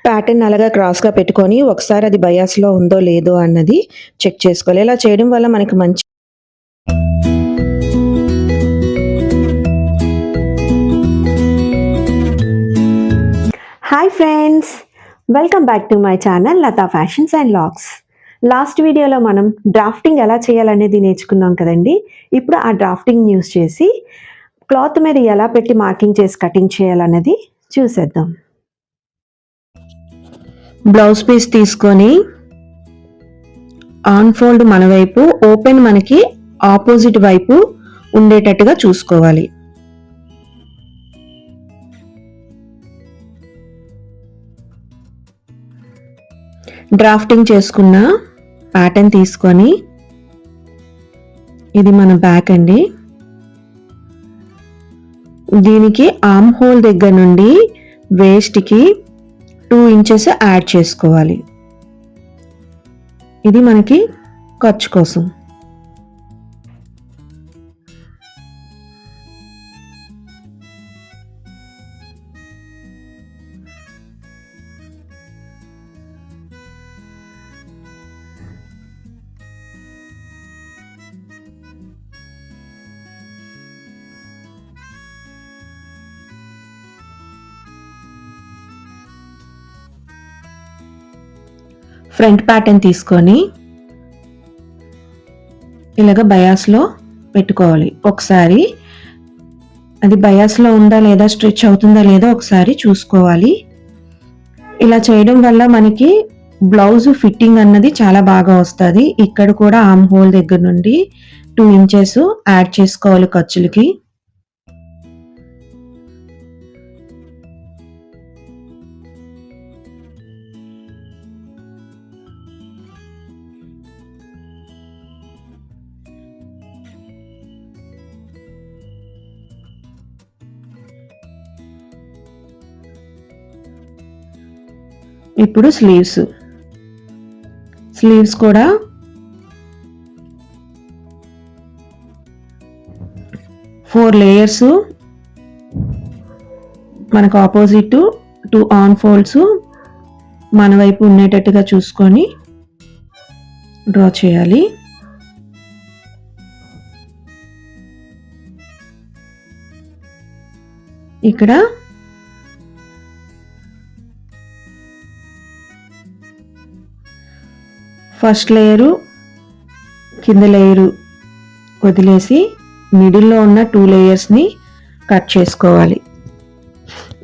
Pattern అలాగా క్రాస్‌గా పెట్టుకొని ఒకసారి అది బయాస్‌లో ఉందో లేదో అన్నది చెక్ చేసుకోవాలి. ఇలా చేయడం వల్ల మనకి మంచి hi friends, welcome back to my channel Latha fashions and logs. Last వీడియోలో మనం డ్రాఫ్టింగ్ ఎలా చేయాలనేది నేర్చుకున్నాం కదండి. ఇప్పుడు ఆ డ్రాఫ్టింగ్ యూస్ చేసి క్లాత్ మీద ఎలా పెట్టి మార్కింగ్ చేసి కటింగ్ చేయాలనేది చూసేద్దాం. బ్లౌజ్ పీస్ తీసుకొని ఆన్ ఫోల్డ్ మన వైపు, ఓపెన్ మనకి ఆపోజిట్ వైపు ఉండేటట్టుగా చూసుకోవాలి. డ్రాఫ్టింగ్ చేసుకున్న ప్యాటర్న్ తీసుకొని, ఇది మన బ్యాక్ అండి, దీనికి ఆర్మ్ హోల్ దగ్గర నుండి వేస్ట్కి 2 ఇంచెస్ యాడ్ చేసుకోవాలి. ఇది మనకి ఖర్చు కోసం. ఫ్రంట్ ప్యాటర్న్ తీసుకొని ఇలాగ బయాస్లో పెట్టుకోవాలి. ఒకసారి అది బయాస్లో ఉందా లేదా, స్ట్రెచ్ అవుతుందా లేదా ఒకసారి చూసుకోవాలి. ఇలా చేయడం వల్ల మనకి బ్లౌజ్ ఫిట్టింగ్ అన్నది చాలా బాగా వస్తుంది. ఇక్కడ కూడా ఆర్మ్ హోల్ దగ్గర నుండి 2 ఇంచెస్ యాడ్ చేసుకోవాలి ఖర్చులకి. ఇప్పుడు స్లీవ్స్ కూడా ఫోర్ లేయర్స్ మనకు ఆపోజిట్ 2 ఆన్ ఫోల్డ్స్ మన వైపు ఉండేటట్టుగా చూసుకొని డ్రా చేయాలి. ఇక్కడ ఫస్ట్ లేయరు కింద లేయరు వదిలేసి మిడిల్లో ఉన్న 2 లేయర్స్ని కట్ చేసుకోవాలి.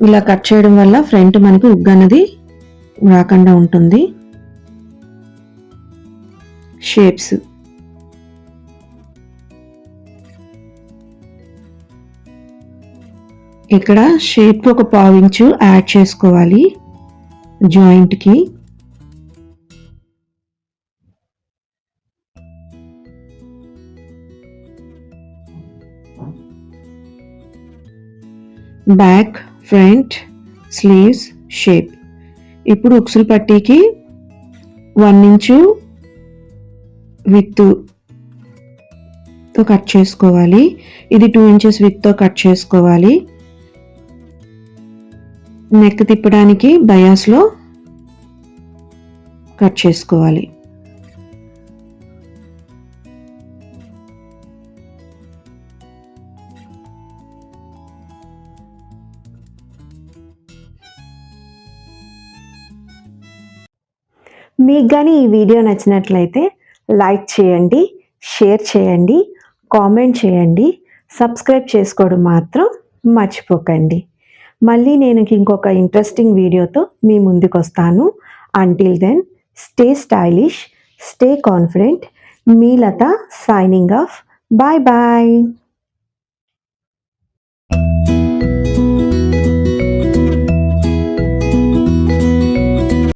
ఇలా కట్ చేయడం వల్ల ఫ్రంట్ మనకి ఉగ్గు అన్నది రాకుండా ఉంటుంది. షేప్స్ ఇక్కడ షేప్కి ఒక 1/2 ఇంచు యాడ్ చేసుకోవాలి జాయింట్కి. Back, front, sleeves, shape. ఇప్పుడు ఉక్సులు పట్టీకి 1 ఇంచు విత్ తో కట్ చేసుకోవాలి. ఇది 2 ఇంచెస్ విత్ తో కట్ చేసుకోవాలి. నెక్ తిప్పడానికి బయాస్లో కట్ చేసుకోవాలి. మీకు కానీ ఈ వీడియో నచ్చినట్లయితే లైక్ చేయండి, షేర్ చేయండి, కామెంట్ చేయండి, సబ్స్క్రైబ్ చేసుకోవడం మాత్రం మర్చిపోకండి. మళ్ళీ నేను ఇంకొక ఇంట్రెస్టింగ్ వీడియోతో మీ ముందుకు వస్తాను. Until then stay stylish, stay confident. మీ Latha signing off. Bye bye.